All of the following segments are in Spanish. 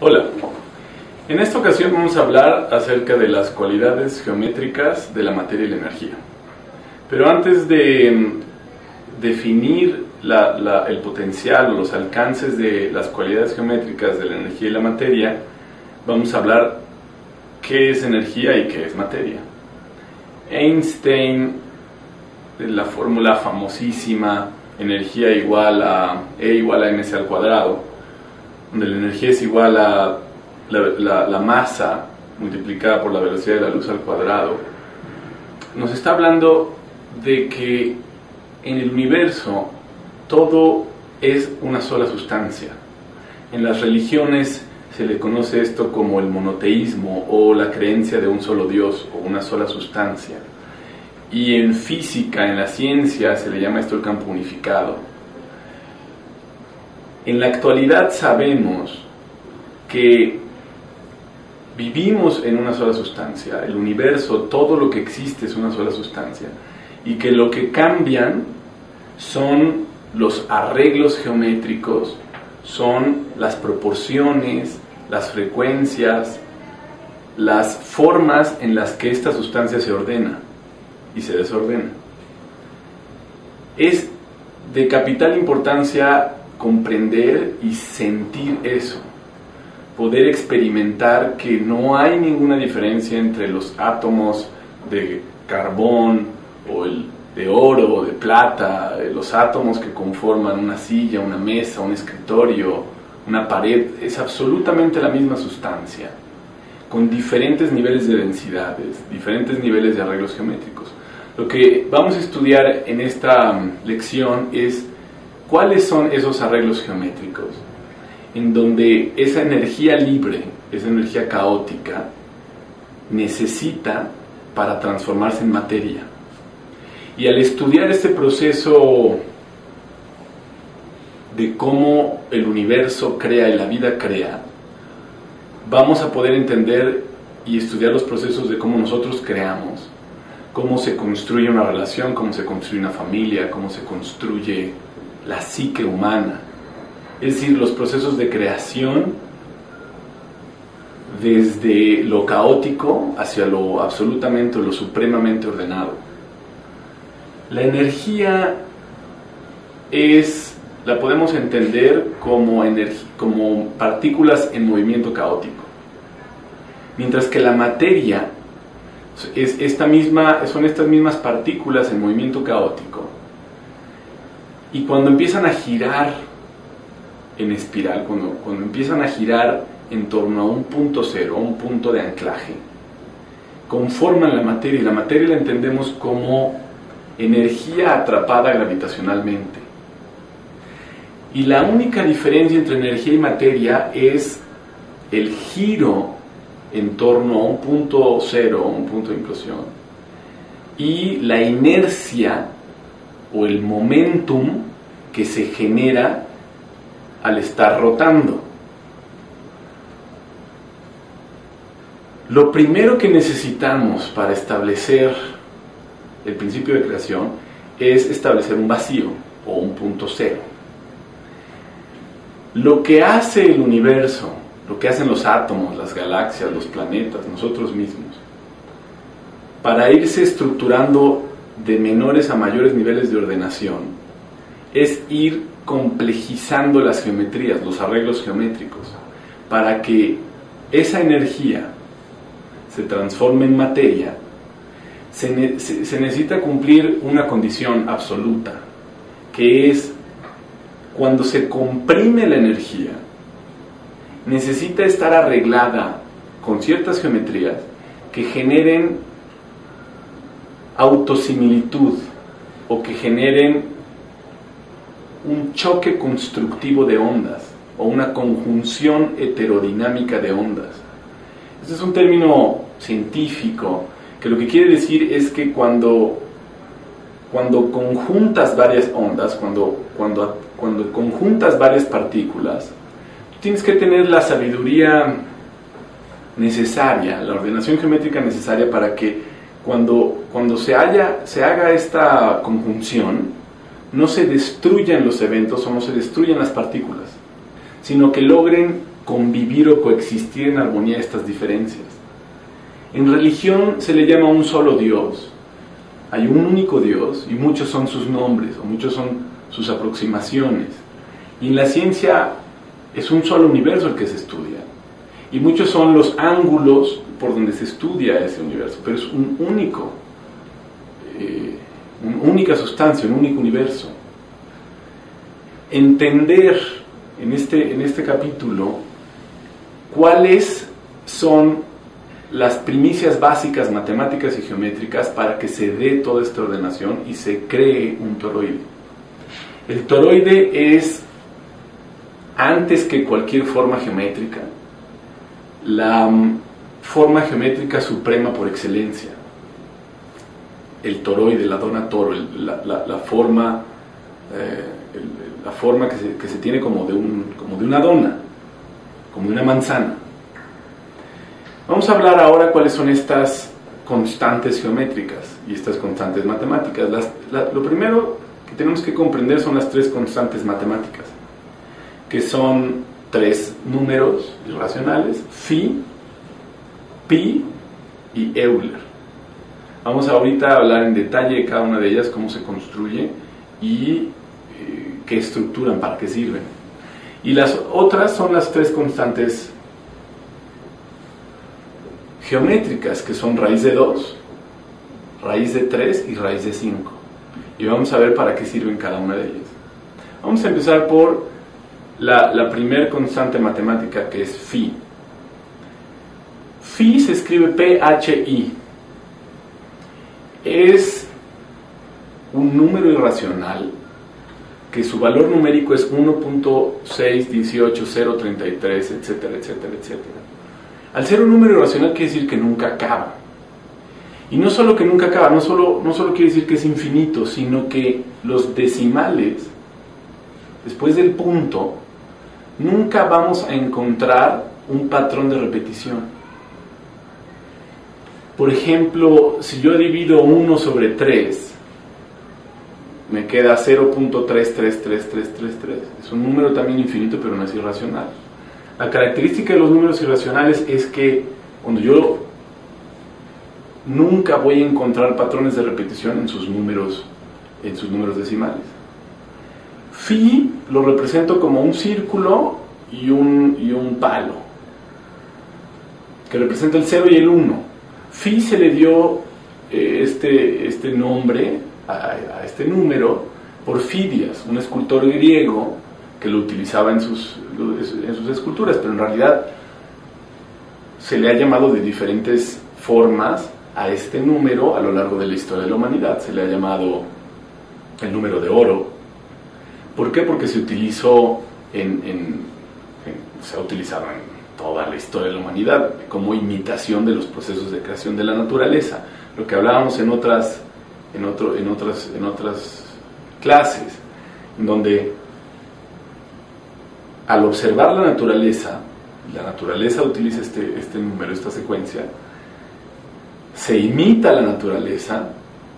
Hola, en esta ocasión vamos a hablar acerca de las cualidades geométricas de la materia y la energía. Pero antes de definir el potencial o los alcances de las cualidades geométricas de la energía y la materia, vamos a hablar qué es energía y qué es materia. Einstein, la fórmula famosísima, energía igual a E igual a mc al cuadrado, donde la energía es igual a la masa multiplicada por la velocidad de la luz al cuadrado, nos está hablando de que en el universo todo es una sola sustancia. En las religiones se le conoce esto como el monoteísmo o la creencia de un solo Dios o una sola sustancia. Y en física, en la ciencia, se le llama esto el campo unificado. En la actualidad sabemos que vivimos en una sola sustancia, el universo, todo lo que existe es una sola sustancia, y que lo que cambian son los arreglos geométricos, son las proporciones, las frecuencias, las formas en las que esta sustancia se ordena y se desordena. Es de capital importancia comprender y sentir eso, poder experimentar que no hay ninguna diferencia entre los átomos de carbón o el de oro o de plata, los átomos que conforman una silla, una mesa, un escritorio, una pared. Es absolutamente la misma sustancia, con diferentes niveles de densidades, diferentes niveles de arreglos geométricos. Lo que vamos a estudiar en esta lección es cuáles son esos arreglos geométricos en donde esa energía libre, esa energía caótica, necesita para transformarse en materia. Y al estudiar este proceso de cómo el universo crea y la vida crea, vamos a poder entender y estudiar los procesos de cómo nosotros creamos, cómo se construye una relación, cómo se construye una familia, cómo se construye la psique humana, es decir, los procesos de creación desde lo caótico hacia lo absolutamente, lo supremamente ordenado. La energía la podemos entender como partículas en movimiento caótico, mientras que la materia son estas mismas partículas en movimiento caótico. Y cuando empiezan a girar en espiral, cuando empiezan a girar en torno a un punto cero, a un punto de anclaje, conforman la materia, y la materia la entendemos como energía atrapada gravitacionalmente. Y la única diferencia entre energía y materia es el giro en torno a un punto cero, un punto de implosión, y la inercia o el momentum que se genera al estar rotando. Lo primero que necesitamos para establecer el principio de creación es establecer un vacío o un punto cero. Lo que hace el universo, lo que hacen los átomos, las galaxias, los planetas, nosotros mismos, para irse estructurando de menores a mayores niveles de ordenación, es ir complejizando las geometrías, los arreglos geométricos, para que esa energía se transforme en materia. Se necesita cumplir una condición absoluta, que es cuando se comprime la energía, necesita estar arreglada con ciertas geometrías que generen autosimilitud o que generen un choque constructivo de ondas o una conjunción heterodinámica de ondas. Este es un término científico que lo que quiere decir es que cuando conjuntas varias ondas, cuando conjuntas varias partículas, tienes que tener la sabiduría necesaria, la ordenación geométrica necesaria para que cuando se haga esta conjunción, no se destruyan los eventos o no se destruyan las partículas, sino que logren convivir o coexistir en armonía estas diferencias. En religión se le llama un solo Dios. Hay un único Dios y muchos son sus nombres o muchos son sus aproximaciones. Y en la ciencia es un solo universo el que se estudia. Y muchos son los ángulos por donde se estudia ese universo, pero es un único, una única sustancia, un único universo. Entender en este capítulo cuáles son las primicias básicas matemáticas y geométricas para que se dé toda esta ordenación y se cree un toroide. El toroide es, antes que cualquier forma geométrica, la forma geométrica suprema por excelencia. El toroide, la dona toro, la forma que se tiene como de una dona, como de una manzana. Vamos a hablar ahora cuáles son estas constantes geométricas y estas constantes matemáticas. Lo primero que tenemos que comprender son las tres constantes matemáticas, que son tres números irracionales: phi, pi y Euler. Vamos ahorita a hablar en detalle de cada una de ellas, cómo se construye y qué estructuran, para qué sirven. Y las otras son las tres constantes geométricas, que son raíz de 2, raíz de 3 y raíz de 5. Y vamos a ver para qué sirven cada una de ellas. Vamos a empezar por la primer constante matemática, que es phi. Phi se escribe P-H-I. Es un número irracional que su valor numérico es 1.618033, etcétera, etcétera, etcétera. Al ser un número irracional quiere decir que nunca acaba. Y no solo que nunca acaba, no solo quiere decir que es infinito, sino que los decimales, después del punto, nunca vamos a encontrar un patrón de repetición. Por ejemplo, si yo divido 1 sobre 3, me queda 0.333333. Es un número también infinito, pero no es irracional. La característica de los números irracionales es que cuando yo nunca voy a encontrar patrones de repetición en sus números decimales. Phi lo represento como un círculo y un palo, que representa el 0 y el 1. Phi se le dio este nombre a este número por Fidias, un escultor griego que lo utilizaba en sus esculturas, pero en realidad se le ha llamado de diferentes formas a este número a lo largo de la historia de la humanidad. Se le ha llamado el número de oro. ¿Por qué? Porque se utilizó se ha utilizado en toda la historia de la humanidad como imitación de los procesos de creación de la naturaleza, lo que hablábamos en otras clases, en donde al observar la naturaleza utiliza este número, esta secuencia, se imita la naturaleza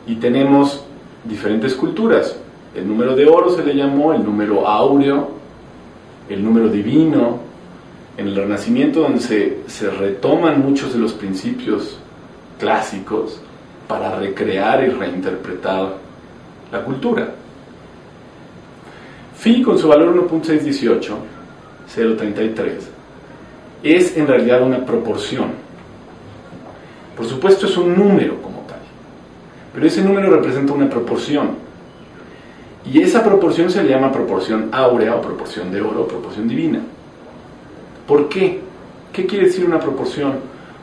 y tenemos diferentes culturas. El número de oro se le llamó el número áureo, el número divino. En el Renacimiento, donde se retoman muchos de los principios clásicos para recrear y reinterpretar la cultura. Phi, con su valor 1.618, es en realidad una proporción. Por supuesto es un número como tal, pero ese número representa una proporción, y esa proporción se le llama proporción áurea o proporción de oro o proporción divina. ¿Por qué? ¿Qué quiere decir una proporción?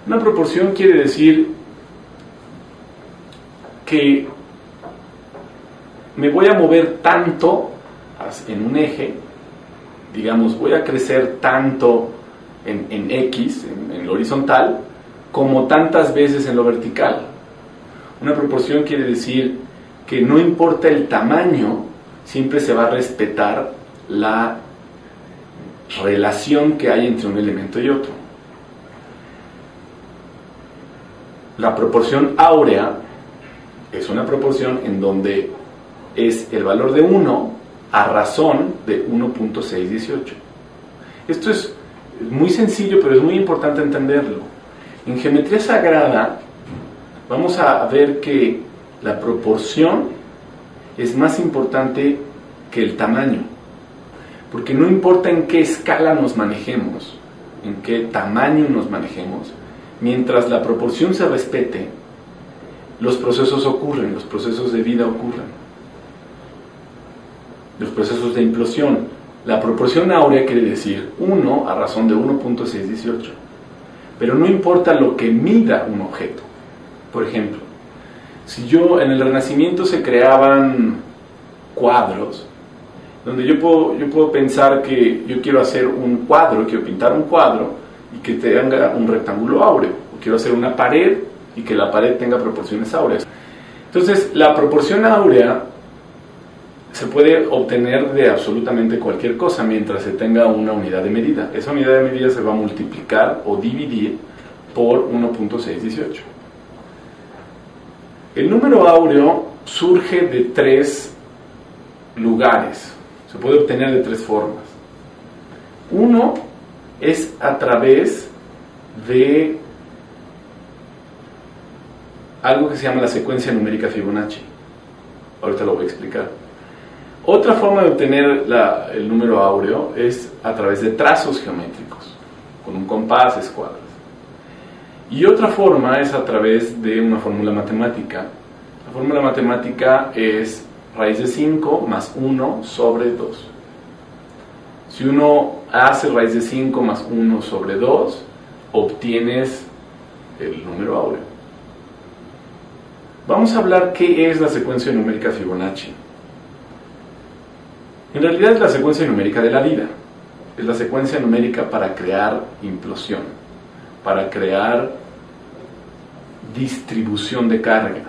Una proporción quiere decir que me voy a mover tanto en un eje, digamos, voy a crecer tanto en X, en lo horizontal, como tantas veces en lo vertical. Una proporción quiere decir que no importa el tamaño, siempre se va a respetar la relación que hay entre un elemento y otro. La proporción áurea es una proporción en donde es el valor de 1 a razón de 1.618. Esto es Es muy sencillo, pero es muy importante entenderlo. En geometría sagrada vamos a ver que la proporción es más importante que el tamaño, porque no importa en qué escala nos manejemos, en qué tamaño nos manejemos, mientras la proporción se respete, los procesos ocurren, los procesos de vida ocurren, los procesos de implosión. La proporción áurea quiere decir 1 a razón de 1.618, pero no importa lo que mida un objeto. Por ejemplo, si en el Renacimiento se creaban cuadros, donde yo puedo pensar que yo quiero hacer un cuadro, quiero pintar un cuadro y que tenga un rectángulo áureo, o quiero hacer una pared y que la pared tenga proporciones áureas. Entonces, la proporción áurea se puede obtener de absolutamente cualquier cosa mientras se tenga una unidad de medida. Esa unidad de medida se va a multiplicar o dividir por 1.618. El número áureo surge de 3 lugares. Se puede obtener de 3 formas. Uno es a través de algo que se llama la secuencia numérica Fibonacci. Ahorita lo voy a explicar. Otra forma de obtener el número áureo es a través de trazos geométricos, con un compás, escuadras. Y otra forma es a través de una fórmula matemática. La fórmula matemática es raíz de 5 más 1 sobre 2. Si uno hace raíz de 5 más 1 sobre 2, obtienes el número áureo. Vamos a hablar qué es la secuencia numérica Fibonacci. En realidad es la secuencia numérica de la vida. Es la secuencia numérica para crear implosión, para crear distribución de carga.